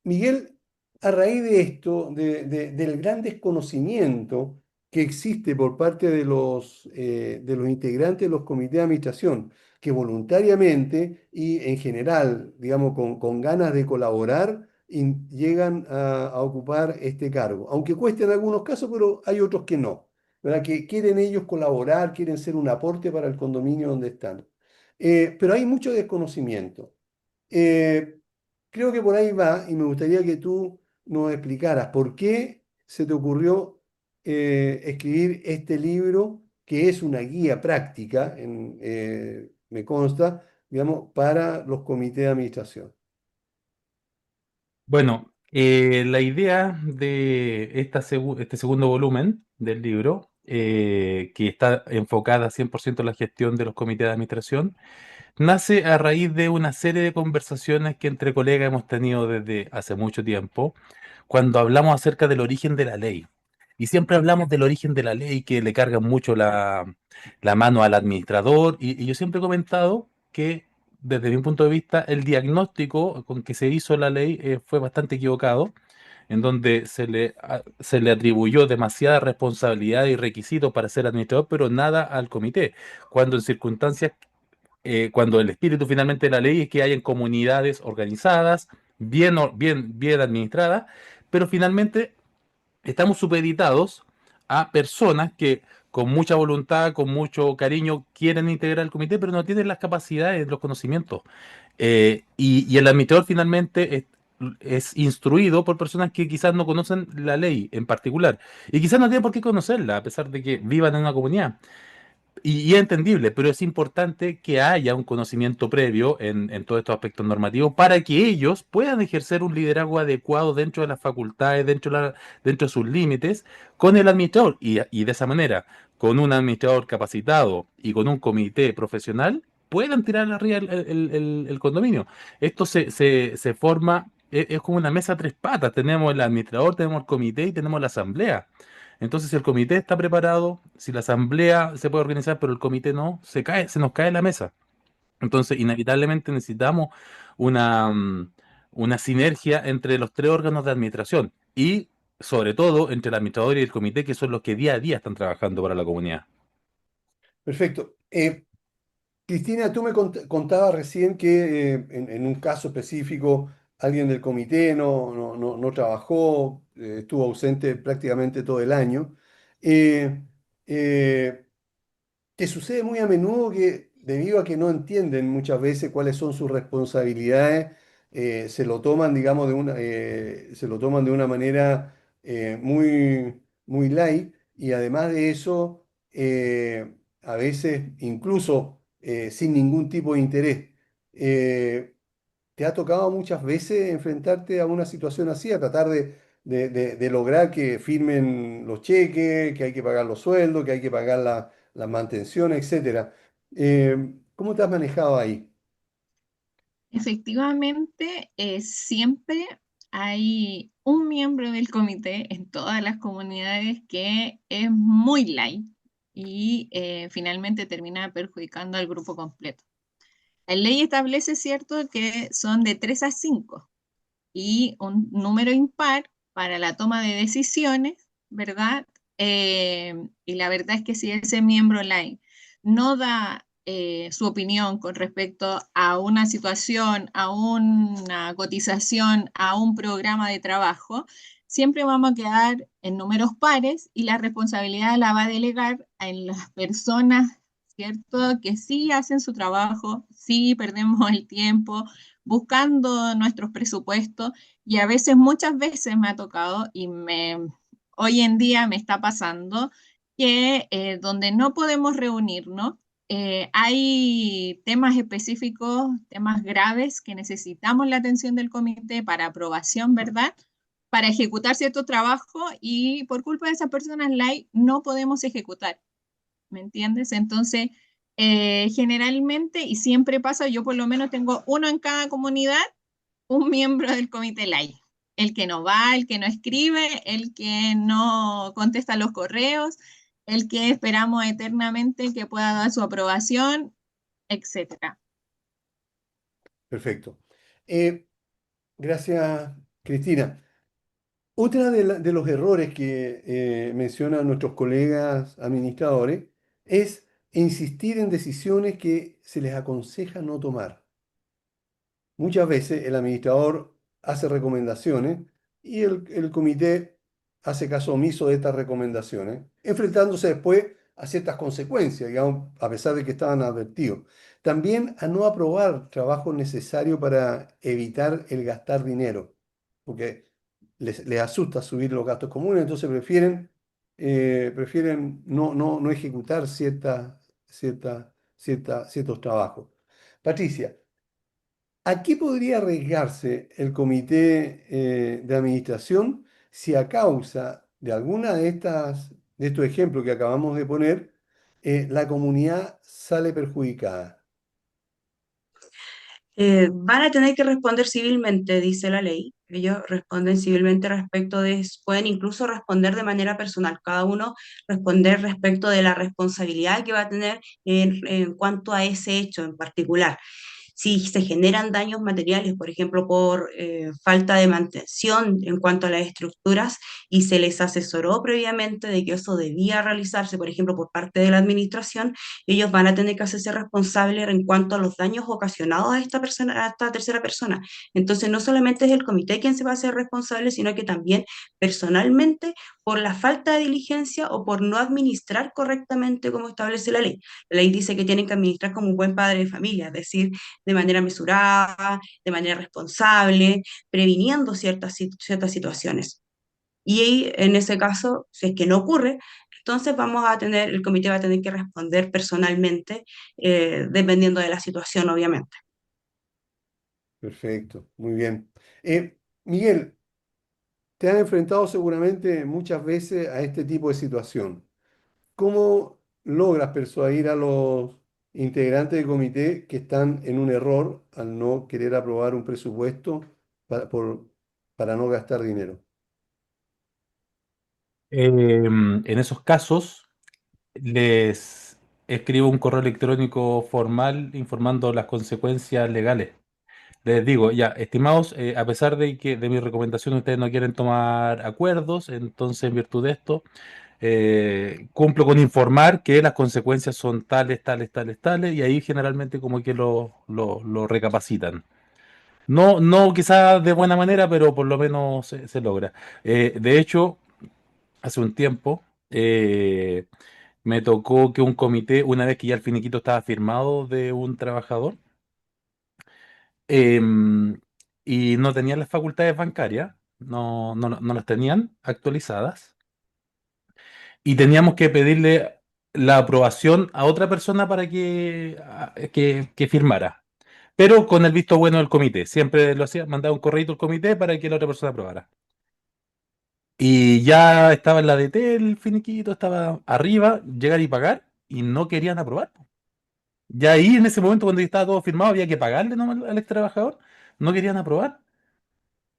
Miguel, a raíz de esto, del gran desconocimiento que existe por parte de los integrantes de los comités de administración, que voluntariamente y en general, digamos, con ganas de colaborar, llegan a ocupar este cargo. Aunque cueste en algunos casos, pero hay otros que no, ¿verdad? Que quieren ellos colaborar, quieren ser un aporte para el condominio donde están. Pero hay mucho desconocimiento. Eh, Creo que por ahí va y me gustaría que tú nos explicaras por qué se te ocurrió escribir este libro, que es una guía práctica, me consta, digamos, para los comités de administración. Bueno, la idea de este segundo volumen del libro, que está enfocada 100% en la gestión de los comités de administración, nace a raíz de una serie de conversaciones que entre colegas hemos tenido desde hace mucho tiempo, cuando hablamos acerca del origen de la ley. Y siempre hablamos del origen de la ley, que le carga mucho la mano al administrador, y yo siempre he comentado que desde mi punto de vista el diagnóstico con que se hizo la ley fue bastante equivocado, en donde se le atribuyó demasiada responsabilidad y requisitos para ser administrador, pero nada al comité, cuando en circunstancias cuando el espíritu finalmente de la ley es que hayan comunidades organizadas, bien administradas, pero finalmente estamos supeditados a personas que con mucha voluntad, con mucho cariño quieren integrar el comité, pero no tienen las capacidades, los conocimientos. Y el administrador finalmente es instruido por personas que quizás no conocen la ley en particular y quizás no tienen por qué conocerla, a pesar de que vivan en una comunidad. Y es entendible, pero es importante que haya un conocimiento previo en todos estos aspectos normativos para que ellos puedan ejercer un liderazgo adecuado dentro de las facultades, dentro de sus límites, con el administrador. Y de esa manera, con un administrador capacitado y con un comité profesional, puedan tirar arriba el condominio. Esto se forma, es como una mesa a tres patas. Tenemos el administrador, tenemos el comité y tenemos la asamblea. Entonces, si el comité está preparado, si la asamblea se puede organizar, pero el comité no, se nos cae la mesa. Entonces, inevitablemente necesitamos una, una sinergia entre los tres órganos de administración y, sobre todo, entre el administrador y el comité, que son los que día a día están trabajando para la comunidad. Perfecto. Cristina, tú me contabas recién que en un caso específico alguien del comité no trabajó, estuvo ausente prácticamente todo el año. Eh, eh, que sucede muy a menudo que debido a que no entienden muchas veces cuáles son sus responsabilidades, se lo toman, digamos, se lo toman de una manera muy light y además de eso, a veces incluso sin ningún tipo de interés. Eh, ¿Te ha tocado muchas veces enfrentarte a una situación así, a tratar de lograr que firmen los cheques, que hay que pagar los sueldos, que hay que pagar las mantenciones, etcétera? ¿Cómo te has manejado ahí? Efectivamente, siempre hay un miembro del comité en todas las comunidades que es muy light y finalmente termina perjudicando al grupo completo. La ley establece, cierto, que son de 3 a 5 y un número impar para la toma de decisiones, ¿verdad? Y la verdad es que si ese miembro online no da su opinión con respecto a una situación, a una cotización, a un programa de trabajo, siempre vamos a quedar en números pares y la responsabilidad la va a delegar en las personas, ¿cierto? Que sí hacen su trabajo, sí perdemos el tiempo buscando nuestros presupuestos y a veces, muchas veces me ha tocado hoy en día me está pasando que donde no podemos reunirnos, hay temas específicos, temas graves que necesitamos la atención del comité para aprobación, ¿verdad? Para ejecutar cierto trabajo y por culpa de esas personas live no podemos ejecutar, ¿me entiendes? Entonces, generalmente y siempre pasa, yo por lo menos tengo uno en cada comunidad, un miembro del comité live. El que no va, el que no escribe, el que no contesta los correos, el que esperamos eternamente que pueda dar su aprobación, etcétera. Perfecto. Gracias, Cristina. Otra de los errores que mencionan nuestros colegas administradores es insistir en decisiones que se les aconseja no tomar. Muchas veces el administrador hace recomendaciones y el comité hace caso omiso de estas recomendaciones, enfrentándose después a ciertas consecuencias, digamos, a pesar de que estaban advertidos. También a no aprobar trabajos necesarios para evitar el gastar dinero, porque les asusta subir los gastos comunes, entonces prefieren no ejecutar ciertos trabajos. Patricia, ¿a qué podría arriesgarse el comité de administración si a causa de alguna de estos ejemplos que acabamos de poner, la comunidad sale perjudicada? Van a tener que responder civilmente, dice la ley. Ellos responden civilmente respecto de, pueden incluso responder de manera personal, cada uno responder respecto de la responsabilidad que va a tener en cuanto a ese hecho en particular. Si se generan daños materiales, por ejemplo, por falta de mantención en cuanto a las estructuras y se les asesoró previamente de que eso debía realizarse, por ejemplo, por parte de la administración, ellos van a tener que hacerse responsables en cuanto a los daños ocasionados a esta persona, a esta tercera persona. Entonces, no solamente es el comité quien se va a hacer responsable, sino que también personalmente por la falta de diligencia o por no administrar correctamente como establece la ley. La ley dice que tienen que administrar como un buen padre de familia, es decir, de manera mesurada, de manera responsable, previniendo ciertas situaciones. Y en ese caso, si es que no ocurre, entonces el comité va a tener que responder personalmente, dependiendo de la situación, obviamente. Perfecto, muy bien. Miguel, te han enfrentado seguramente muchas veces a este tipo de situación. ¿Cómo logras persuadir a los integrantes del comité que están en un error al no querer aprobar un presupuesto para no gastar dinero? En esos casos, les escribo un correo electrónico formal informando las consecuencias legales. Les digo, ya, estimados, a pesar de que de mi recomendación ustedes no quieren tomar acuerdos, entonces en virtud de esto, cumplo con informar que las consecuencias son tales, tales, tales, tales, y ahí generalmente como que lo recapacitan. No, no quizás de buena manera, pero por lo menos se logra. De hecho, hace un tiempo me tocó que un comité, una vez que ya el finiquito estaba firmado de un trabajador, em, y no tenían las facultades bancarias, no las tenían actualizadas, y teníamos que pedirle la aprobación a otra persona para que firmara. Pero con el visto bueno del comité. Siempre lo hacía, mandaba un correo al comité para que la otra persona aprobara. Y ya estaba en la DT el finiquito, estaba arriba, llegar y pagar, y no querían aprobar. Ya ahí en ese momento, cuando ya estaba todo firmado, había que pagarle nomás al ex trabajador, no querían aprobar.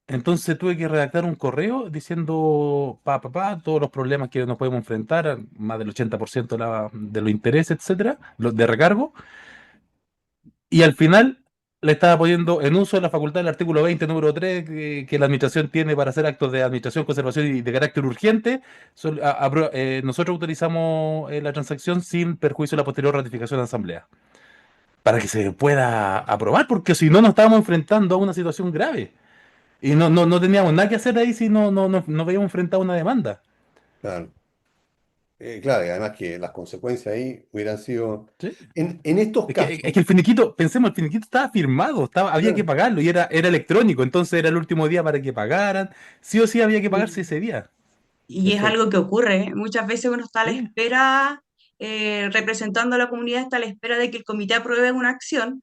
Entonces tuve que redactar un correo diciendo, todos los problemas que nos podemos enfrentar, más del 80% de los intereses, etcétera, los de recargo. Y al final le estaba poniendo en uso de la facultad del artículo 20, número 3, que la administración tiene para hacer actos de administración, conservación y de carácter urgente. Nosotros autorizamos la transacción sin perjuicio de la posterior ratificación de la asamblea, para que se pueda aprobar, porque si no nos estábamos enfrentando a una situación grave. Y no teníamos nada que hacer ahí si no veíamos enfrentado a una demanda. Claro. Claro, y además que las consecuencias ahí hubieran sido... ¿Sí? En estos casos, Es que el finiquito, pensemos, el finiquito estaba firmado, había que claro, pagarlo y era electrónico, entonces era el último día para que pagaran. Sí o sí había que pagarse Mm. ese día. Y es perfecto, algo que ocurre, ¿eh? Muchas veces uno está a la Sí, espera, representando a la comunidad, está a la espera de que el comité apruebe una acción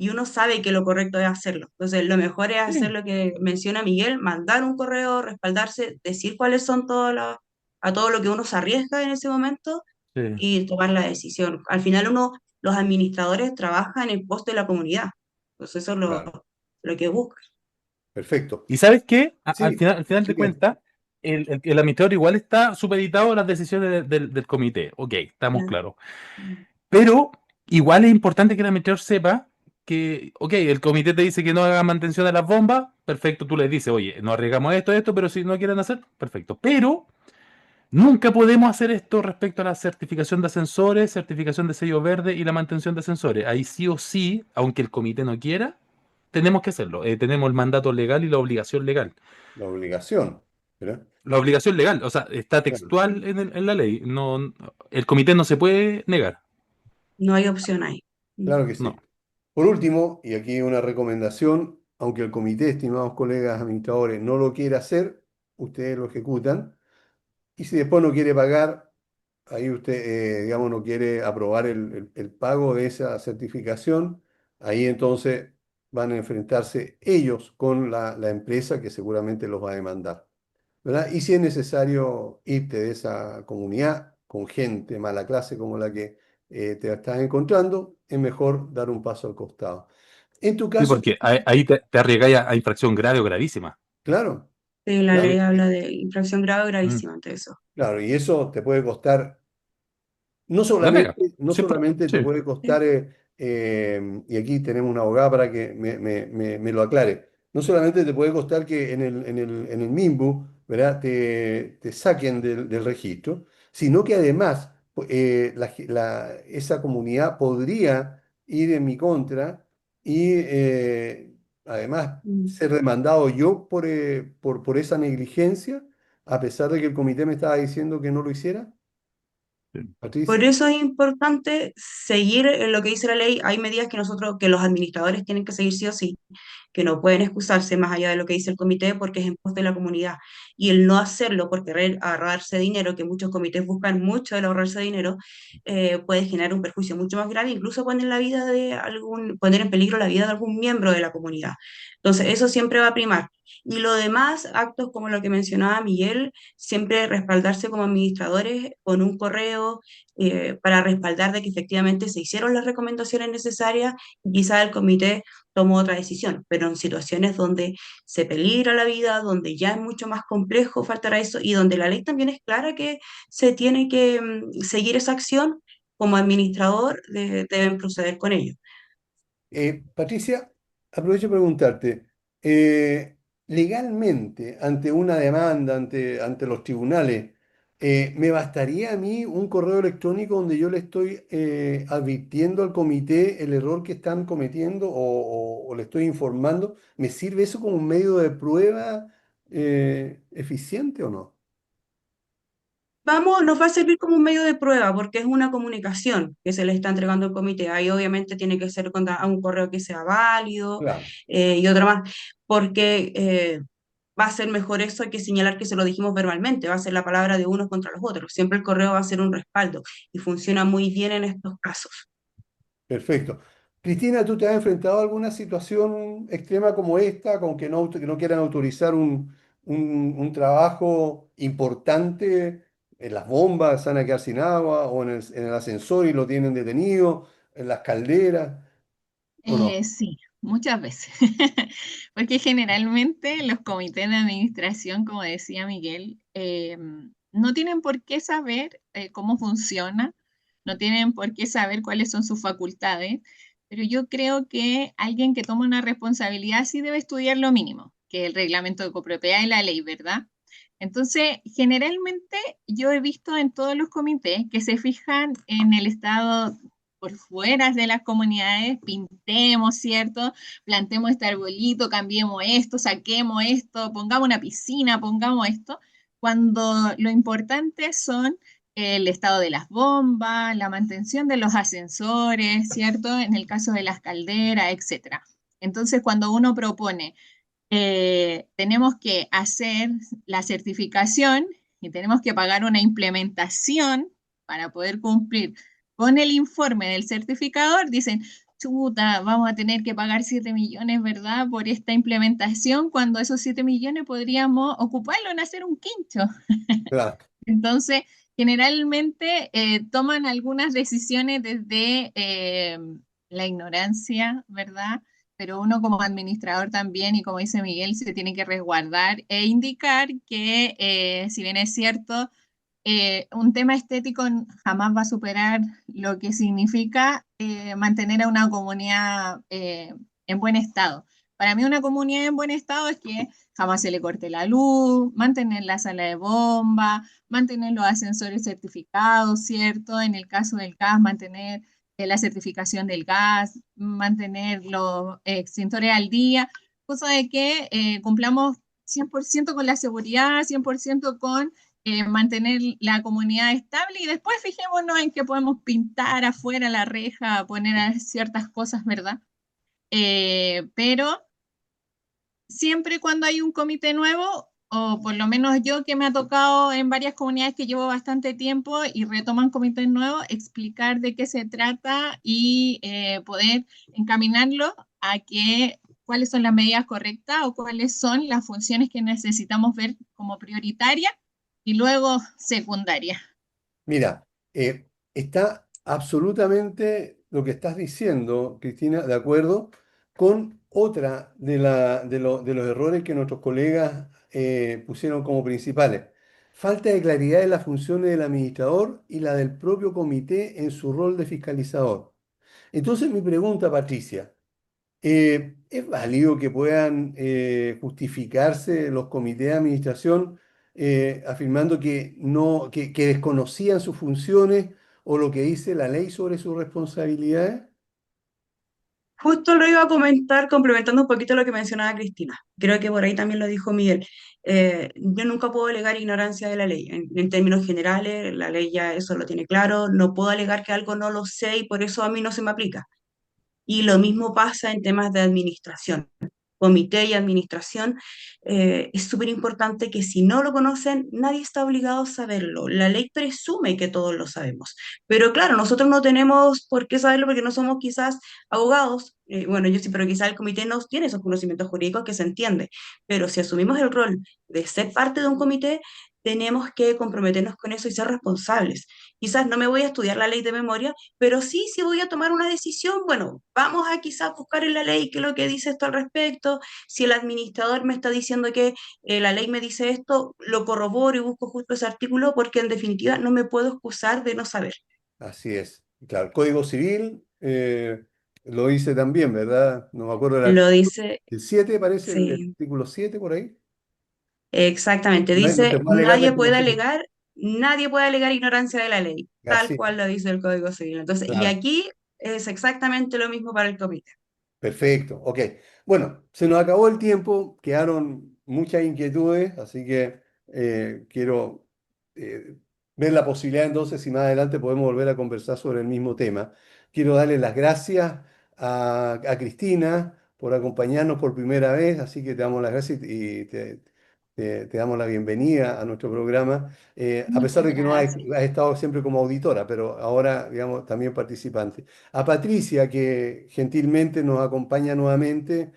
y uno sabe que lo correcto es hacerlo. Entonces, lo mejor es hacer sí, lo que menciona Miguel, mandar un correo, respaldarse, decir cuáles son a todo lo que uno se arriesga en ese momento sí. y tomar la decisión. Al final uno, los administradores trabajan en pos de la comunidad. Entonces, eso es claro, lo que busca. perfecto. ¿Y sabes qué? Sí, Al final sí de que, cuentas, el administrador igual está supeditado a las decisiones del comité. Ok, estamos ¿Ya? claros. Pero igual es importante que el administrador sepa que, ok, el comité te dice que no haga mantención de las bombas, perfecto, tú les dices, oye, no arriesgamos esto, pero si no quieren hacer, perfecto. Pero nunca podemos hacer esto respecto a la certificación de ascensores, certificación de sello verde y la mantención de ascensores. Ahí sí o sí, aunque el comité no quiera, tenemos que hacerlo. Tenemos el mandato legal y la obligación legal. la obligación, ¿verdad? La obligación legal, o sea, está Claro, textual en la ley. No, el comité no se puede negar. No hay opción ahí. claro que No. sí. Por último, y aquí una recomendación, aunque el comité, estimados colegas administradores, no lo quiera hacer, ustedes lo ejecutan, y si después no quiere pagar, ahí usted, digamos, no quiere aprobar el pago de esa certificación, ahí entonces van a enfrentarse ellos con la empresa que seguramente los va a demandar, ¿verdad? Y si es necesario irte de esa comunidad con gente mala clase como la que te estás encontrando, es mejor dar un paso al costado. En tu Sí, caso, porque ahí te arriesgáis a infracción grave o gravísima. claro, Sí, la claro, ley habla de infracción grave o Mm. gravísima ante eso. claro, y eso te puede costar. No La solamente, pega. no Siempre. solamente te Sí. puede Sí. costar, y aquí tenemos una abogada para que me lo aclare, no solamente te puede costar que en el MIMBU, ¿verdad? Te saquen del registro, sino que además esa comunidad podría ir en mi contra y además Mm. ser demandado yo por esa negligencia, a pesar de que el comité me estaba diciendo que no lo hiciera, Sí. Por Patricia. eso es importante seguir lo que dice la ley. Hay medidas que que los administradores tienen que seguir sí o sí, que no pueden excusarse más allá de lo que dice el comité porque es en pos de la comunidad. Y el no hacerlo por querer ahorrarse dinero, que muchos comités buscan mucho el ahorrarse dinero, puede generar un perjuicio mucho más grave, incluso poner en peligro la vida de algún miembro de la comunidad. Entonces, eso siempre va a primar. Y lo demás, actos como lo que mencionaba Miguel, siempre respaldarse como administradores con un correo para respaldar de que efectivamente se hicieron las recomendaciones necesarias y quizá el comité tomó otra decisión, pero en situaciones donde se peligra la vida, donde ya es mucho más complejo faltar a eso y donde la ley también es clara que se tiene que seguir esa acción, como administrador deben proceder con ello. Patricia, aprovecho para preguntarte, eh, legalmente, ante una demanda, ante los tribunales, ¿me bastaría a mí un correo electrónico donde yo le estoy advirtiendo al comité el error que están cometiendo o le estoy informando? ¿Me sirve eso como un medio de prueba eficiente o no? Nos va a servir como un medio de prueba porque es una comunicación que se le está entregando al comité. Ahí obviamente tiene que ser contra a un correo que sea válido Claro, y otra más, porque va a ser mejor eso que señalar que se lo dijimos verbalmente, va a ser la palabra de unos contra los otros. Siempre el correo va a ser un respaldo y funciona muy bien en estos casos. Perfecto. Cristina, ¿tú te has enfrentado a alguna situación extrema como esta, con que no quieran autorizar un trabajo importante en las bombas, se van a quedar sin agua, o en el ascensor y lo tienen detenido, en las calderas, o no? Sí, muchas veces, porque generalmente los comités de administración, como decía Miguel, no tienen por qué saber cómo funciona, no tienen por qué saber cuáles son sus facultades, pero yo creo que alguien que toma una responsabilidad sí debe estudiar lo mínimo, que es el reglamento de copropiedad y la ley, ¿verdad? Entonces, generalmente yo he visto en todos los comités que se fijan en el estado por fuera de las comunidades, pintemos, ¿cierto? Plantemos este arbolito, cambiemos esto, saquemos esto, pongamos una piscina, pongamos esto, cuando lo importante son el estado de las bombas, la mantención de los ascensores, ¿cierto? En el caso de las calderas, etcétera. Entonces, cuando uno propone tenemos que hacer la certificación y tenemos que pagar una implementación para poder cumplir con el informe del certificador, dicen, chuta, vamos a tener que pagar 7 millones, ¿verdad? Por esta implementación, cuando esos 7 millones podríamos ocuparlo en hacer un quincho. Claro. Entonces, generalmente toman algunas decisiones desde la ignorancia, ¿verdad? Pero uno como administrador también, y como dice Miguel, se tiene que resguardar e indicar que, si bien es cierto, un tema estético jamás va a superar lo que significa mantener a una comunidad en buen estado. Para mí una comunidad en buen estado es que jamás se le corte la luz, mantener la sala de bomba, mantener los ascensores certificados, ¿cierto? En el caso del gas, mantener la certificación del gas, mantener los extintores al día, cosa de que cumplamos 100% con la seguridad, 100% con mantener la comunidad estable y después fijémonos en que podemos pintar afuera la reja, poner ciertas cosas, ¿verdad? Pero siempre cuando hay un comité nuevo, o por lo menos yo que me ha tocado en varias comunidades que llevo bastante tiempo y retoman comités nuevos, explicar de qué se trata y poder encaminarlo a que cuáles son las medidas correctas o cuáles son las funciones que necesitamos ver como prioritarias y luego secundarias. Mira, está absolutamente lo que estás diciendo, Cristina, de acuerdo con otra de los errores que nuestros colegas pusieron como principales. Falta de claridad en las funciones del administrador y la del propio comité en su rol de fiscalizador. Entonces, mi pregunta, Patricia, ¿es válido que puedan justificarse los comités de administración afirmando que, no, que desconocían sus funciones o lo que dice la ley sobre sus responsabilidades? Justo lo iba a comentar complementando un poquito lo que mencionaba Cristina. Creo que por ahí también lo dijo Miguel. Yo nunca puedo alegar ignorancia de la ley. En términos generales, la ley ya eso lo tiene claro. No puedo alegar que algo no lo sé y por eso a mí no se me aplica. Y lo mismo pasa en temas de administración. Comité y administración, es súper importante que si no lo conocen, nadie está obligado a saberlo. La ley presume que todos lo sabemos. Pero claro, nosotros no tenemos por qué saberlo porque no somos quizás abogados. Bueno, yo sí, pero quizás el comité no tiene esos conocimientos jurídicos que se entiende. Pero si asumimos el rol de ser parte de un comité, tenemos que comprometernos con eso y ser responsables. Quizás no me voy a estudiar la ley de memoria, pero sí, si voy a tomar una decisión, bueno, vamos a quizás buscar en la ley qué es lo que dice esto al respecto. Si el administrador me está diciendo que la ley me dice esto, lo corroboro y busco justo ese artículo porque en definitiva no me puedo excusar de no saber. Así es. Claro, el Código Civil lo dice también, ¿verdad? No me acuerdo Lo dice, el 7, parece, el sí, artículo 7 por ahí. exactamente. No se Dice, puede alegar desconocimiento. nadie puede alegar ignorancia de la ley, tal Así es. cual lo dice el Código Civil. Entonces, y Claro. aquí es exactamente lo mismo para el comité. Perfecto, ok. Bueno, se nos acabó el tiempo, quedaron muchas inquietudes, así que quiero eh, ver la posibilidad entonces si más adelante podemos volver a conversar sobre el mismo tema. Quiero darle las gracias a Cristina por acompañarnos por primera vez, así que te damos las gracias y te damos la bienvenida a nuestro programa, a pesar de que no has estado siempre como auditora, pero ahora, digamos, también participante. A Patricia, que gentilmente nos acompaña nuevamente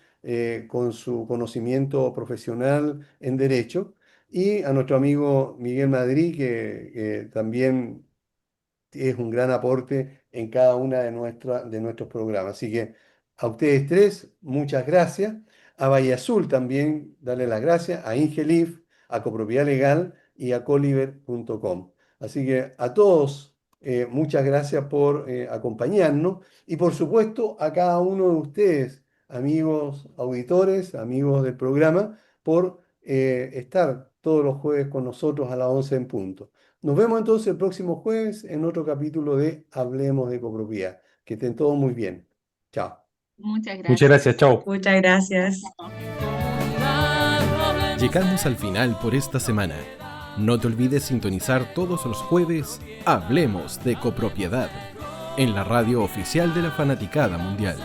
con su conocimiento profesional en Derecho, y a nuestro amigo Miguel Madrid, que también es un gran aporte en cada una de nuestros programas. Así que a ustedes tres, muchas gracias. A Valle Azul también, darle las gracias. A Ingelif, a Copropiedad Legal y a Coliver.com. Así que a todos, muchas gracias por acompañarnos. Y por supuesto, a cada uno de ustedes, amigos auditores, amigos del programa, por estar todos los jueves con nosotros a las 11 en punto. Nos vemos entonces el próximo jueves en otro capítulo de Hablemos de Copropiedad. Que estén todos muy bien. Chao. Muchas gracias. Muchas gracias, chao. Muchas gracias. Llegamos al final por esta semana. No te olvides sintonizar todos los jueves Hablemos de Copropiedad en la radio oficial de la Fanaticada Mundial.